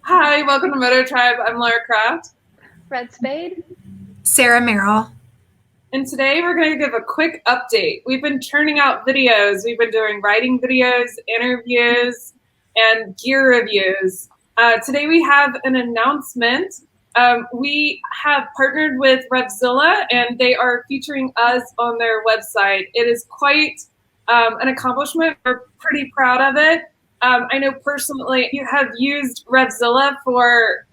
Hi, welcome to Moto Tribe. I'm Laura Kraft. Red Spade. Sarah Merrill. And today we're going to give a quick update. We've been churning out videos. We've been doing writing videos, interviews, and gear reviews. Today we have an announcement. We have partnered with RevZilla, and they are featuring us on their website. It is quite an accomplishment. We're pretty proud of it. I know personally you have used RevZilla for,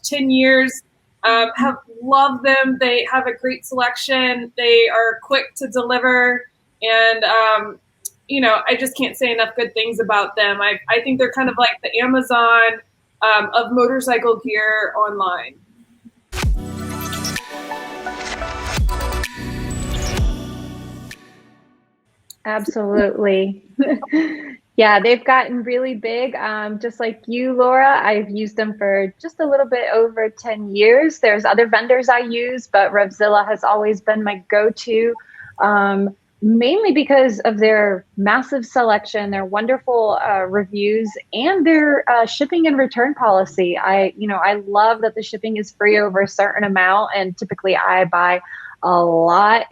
10 years. Have loved them. They have a great selection. They are quick to deliver. And, I just can't say enough good things about them. I think they're kind of like the Amazon of motorcycle gear online. Absolutely. Yeah, they've gotten really big. Just like you, Laura, I've used them for just a little bit over 10 years. There's other vendors I use, but RevZilla has always been my go-to, mainly because of their massive selection, their wonderful reviews, and their shipping and return policy. I love that the shipping is free over a certain amount, and typically I buy a lot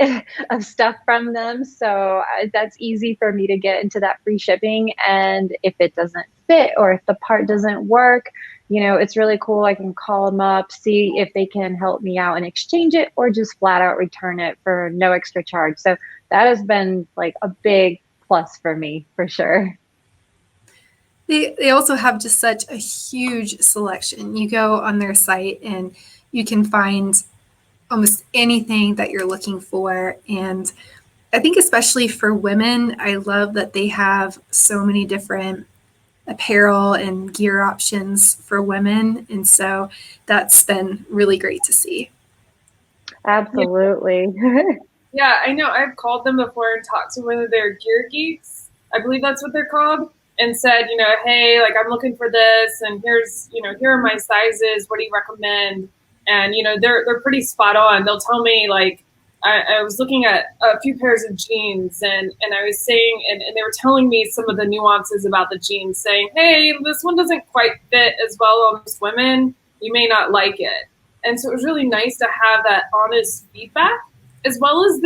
of stuff from them. So that's easy for me to get into that free shipping. And if it doesn't fit or if the part doesn't work, it's really cool. I can call them up, see if they can help me out and exchange it, or just flat out return it for no extra charge. So that has been like a big plus for me, for sure. They also have just such a huge selection. You go on their site and you can find almost anything that you're looking for. And I think especially for women, I love that they have so many different apparel and gear options for women. And so that's been really great to see. Absolutely. Yeah, I know. I've called them before and talked to one of their gear geeks. I believe that's what they're called. And said, hey, like I'm looking for this, and here's, here are my sizes. What do you recommend? And they're pretty spot on. They'll tell me, like, I was looking at a few pairs of jeans, and I was saying, and they were telling me some of the nuances about the jeans, saying, hey, this one doesn't quite fit as well on most women. You may not like it. And so it was really nice to have that honest feedback, as well as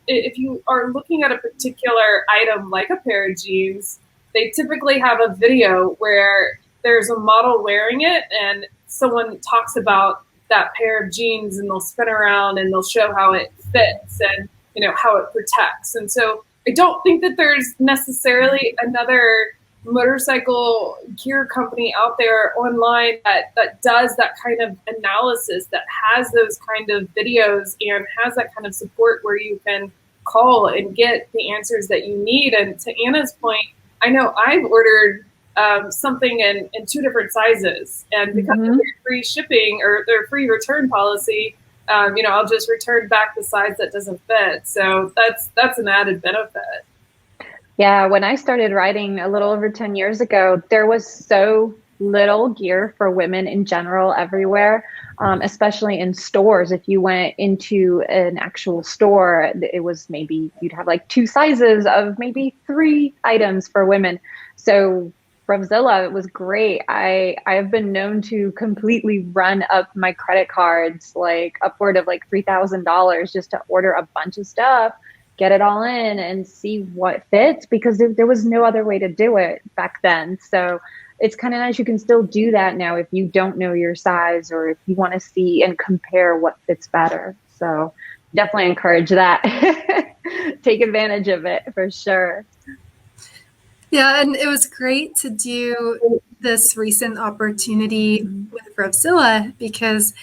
if you are looking at a particular item like a pair of jeans, they typically have a video where there's a model wearing it and someone talks about that pair of jeans, and they'll spin around and they'll show how it fits and how it protects. And so I don't think that there's necessarily another motorcycle gear company out there online that does that kind of analysis, that has those kind of videos and has that kind of support where you can call and get the answers that you need. And to Anna's point, I know I've ordered something in two different sizes, and because of their free shipping or their free return policy, I'll just return back the size that doesn't fit. So that's an added benefit. Yeah, when I started riding a little over 10 years ago, there was so little gear for women in general everywhere, especially in stores. If you went into an actual store, it was maybe you'd have like two sizes of maybe 3 items for women. So RevZilla was great. I've been known to completely run up my credit cards, like upward of like $3,000 just to order a bunch of stuff, get it all in and see what fits, because there was no other way to do it back then. So it's kind of nice. You can still do that now if you don't know your size, or if you want to see and compare what fits better. So definitely encourage that. Take advantage of it for sure. Yeah, and it was great to do this recent opportunity with RevZilla, because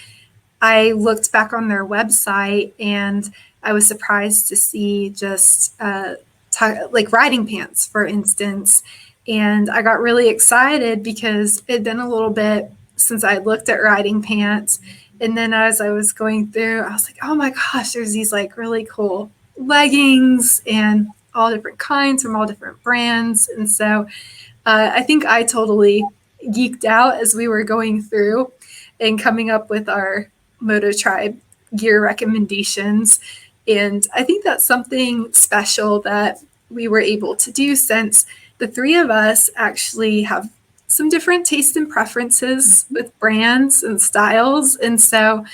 I looked back on their website and I was surprised to see just like riding pants, for instance. And I got really excited because it had been a little bit since I looked at riding pants. And then as I was going through, I was like, oh my gosh, there's these like really cool leggings and all different kinds from all different brands. And so I think I totally geeked out as we were going through and coming up with our Moto Tribe gear recommendations. And I think that's something special that we were able to do, since the three of us actually have some different tastes and preferences with brands and styles. And so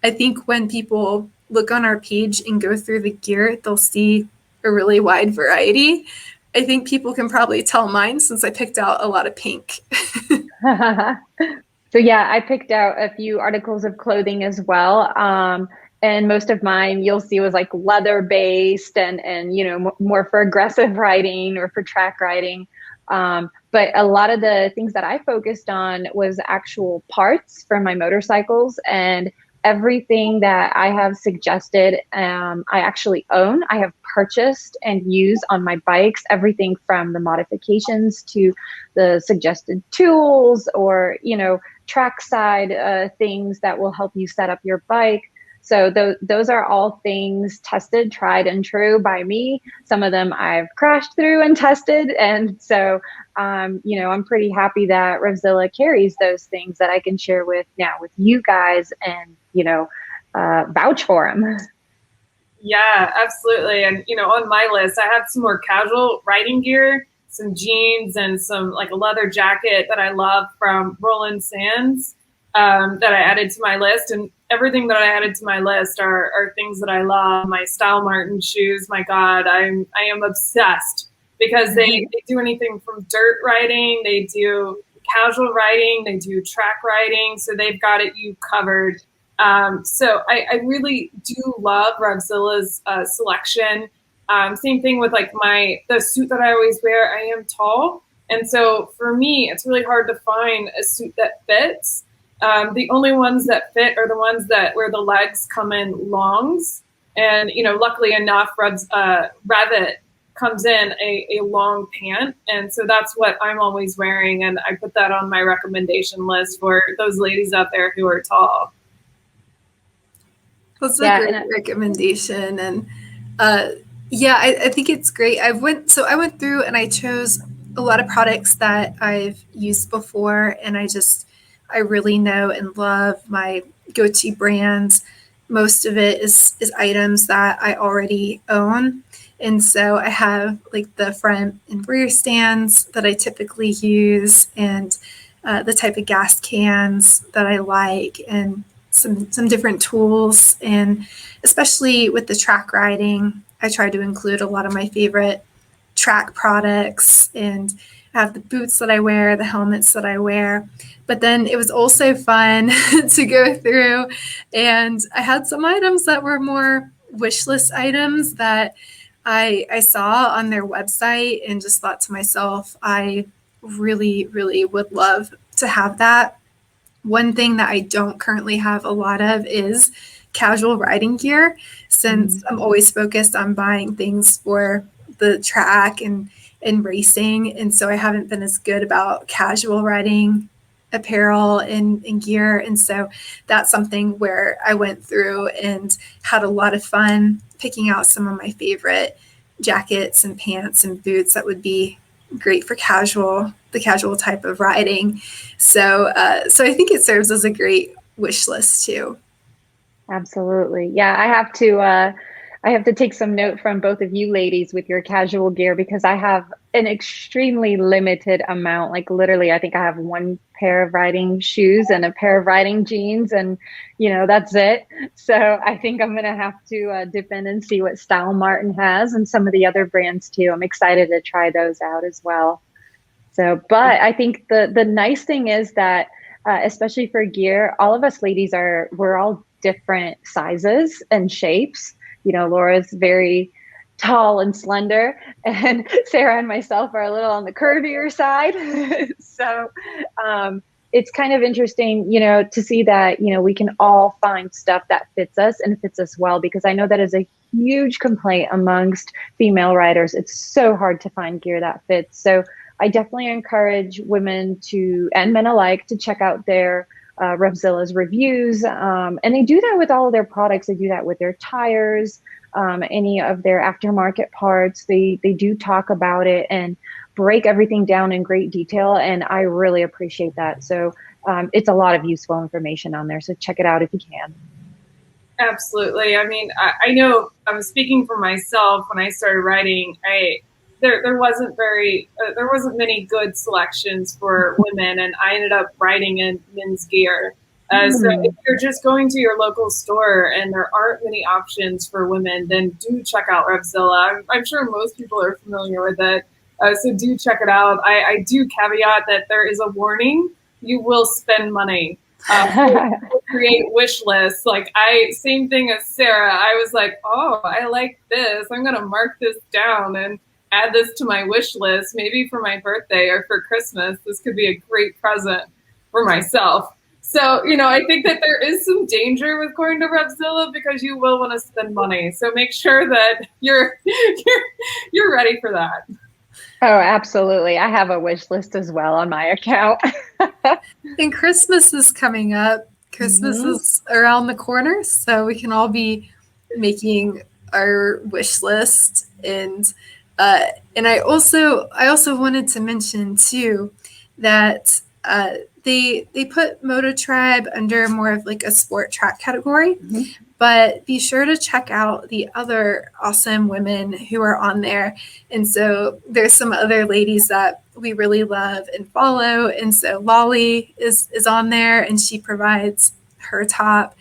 I think when people look on our page and go through the gear, they'll see a really wide variety. I think people can probably tell mine since I picked out a lot of pink. So yeah, I picked out a few articles of clothing as well. And most of mine you'll see was like leather based and you know, more for aggressive riding or for track riding. But a lot of the things that I focused on was actual parts for my motorcycles, and everything that I have suggested, I actually own. I have purchased and used on my bikes, everything from the modifications to the suggested tools or, you know, trackside things that will help you set up your bike. So those are all things tested, tried and true by me. Some of them I've crashed through and tested. And so, you know, I'm pretty happy that RevZilla carries those things that I can share with now with you guys and, you know, vouch for them. Yeah, absolutely. And, you know, on my list, I have some more casual riding gear, some jeans and some like a leather jacket that I love from Roland Sands that I added to my list. And everything that I added to my list are things that I love. My Style Martin shoes, my God, I am obsessed because they do anything from dirt riding, they do casual riding, they do track riding. So they've got it you covered. So I really do love RevZilla's selection. Same thing with like the suit that I always wear. I am tall, and so for me, it's really hard to find a suit that fits. The only ones that fit are the ones that where the legs come in longs, and you know, luckily enough, Revit comes in a long pant, and so that's what I'm always wearing, and I put that on my recommendation list for those ladies out there who are tall. That's a great recommendation. And yeah, I think it's great. I went through and I chose a lot of products that I've used before, and I really know and love my go-to brands. Most of it is items that I already own. And so I have like the front and rear stands that I typically use, and the type of gas cans that I like, and some different tools. And especially with the track riding, I try to include a lot of my favorite track products, and I have the boots that I wear, the helmets that I wear. But then it was also fun to go through, and I had some items that were more wish list items that I saw on their website and just thought to myself, I really, really would love to have that. One thing that I don't currently have a lot of is casual riding gear, since I'm always focused on buying things for the track and racing. And so I haven't been as good about casual riding apparel and gear. And so that's something where I went through and had a lot of fun picking out some of my favorite jackets and pants and boots that would be great for the casual type of riding. So I think it serves as a great wish list too. Absolutely. Yeah, I have to take some note from both of you ladies with your casual gear, because I have an extremely limited amount. Like literally, I think I have one pair of riding shoes and a pair of riding jeans, and you know, that's it. So I think I'm gonna have to dip in and see what Style Martin has and some of the other brands too. I'm excited to try those out as well. So, but I think the nice thing is that especially for gear, all of us ladies we're all different sizes and shapes. You know, Laura's very tall and slender, and Sarah and myself are a little on the curvier side. So it's kind of interesting, you know, to see that, you know, we can all find stuff that fits us and fits us well, because I know that is a huge complaint amongst female riders. It's so hard to find gear that fits. So I definitely encourage women and men alike to check out their RevZilla's reviews. And they do that with all of their products. They do that with their tires, any of their aftermarket parts. They do talk about it and break everything down in great detail. And I really appreciate that. So it's a lot of useful information on there. So check it out if you can. Absolutely. I mean, I know I was speaking for myself when I started riding. there wasn't many good selections for women, and I ended up riding in men's gear. So if you're just going to your local store and there aren't many options for women, then do check out RevZilla. I'm sure most people are familiar with it, so do check it out. I do caveat that there is a warning: you will spend money. Create wish lists. Like same thing as Sarah. I was like, oh, I like this. I'm gonna mark this down and add this to my wish list. Maybe for my birthday or for Christmas, this could be a great present for myself. So, I think that there is some danger with going to RevZilla because you will want to spend money. So make sure that you're ready for that. Oh, absolutely. I have a wish list as well on my account. And Christmas is coming up. Christmas is around the corner, so we can all be making our wish list. And I also wanted to mention too that they put Moto Tribe under more of like a sport track category. But be sure to check out the other awesome women who are on there. And so there's some other ladies that we really love and follow. And so Lolly is on there, and she provides her top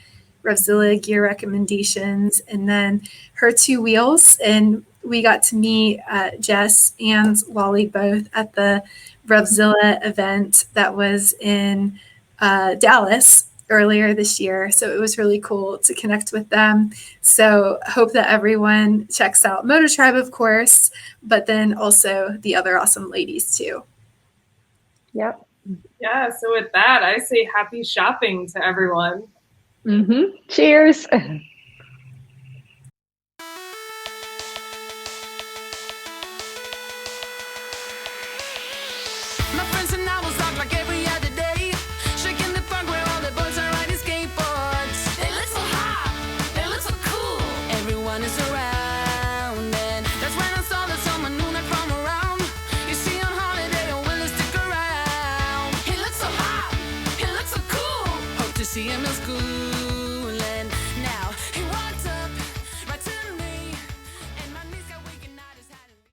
RevZilla gear recommendations and then her two wheels. And we got to meet Jess and Lolly both at the RevZilla event that was in Dallas earlier this year. So it was really cool to connect with them. So hope that everyone checks out Moto Tribe, of course, but then also the other awesome ladies too. Yep. Yeah. So with that, I say happy shopping to everyone. Cheers. My friends and I will talk like every other day, shaking the park where all the boys are riding skateboards. They look so hot, they look so cool. Everyone is around, and that's when I saw that someone new not from around. You see on holiday, or will he stick around? He looks so hot, he looks so cool. Hope to see him in school.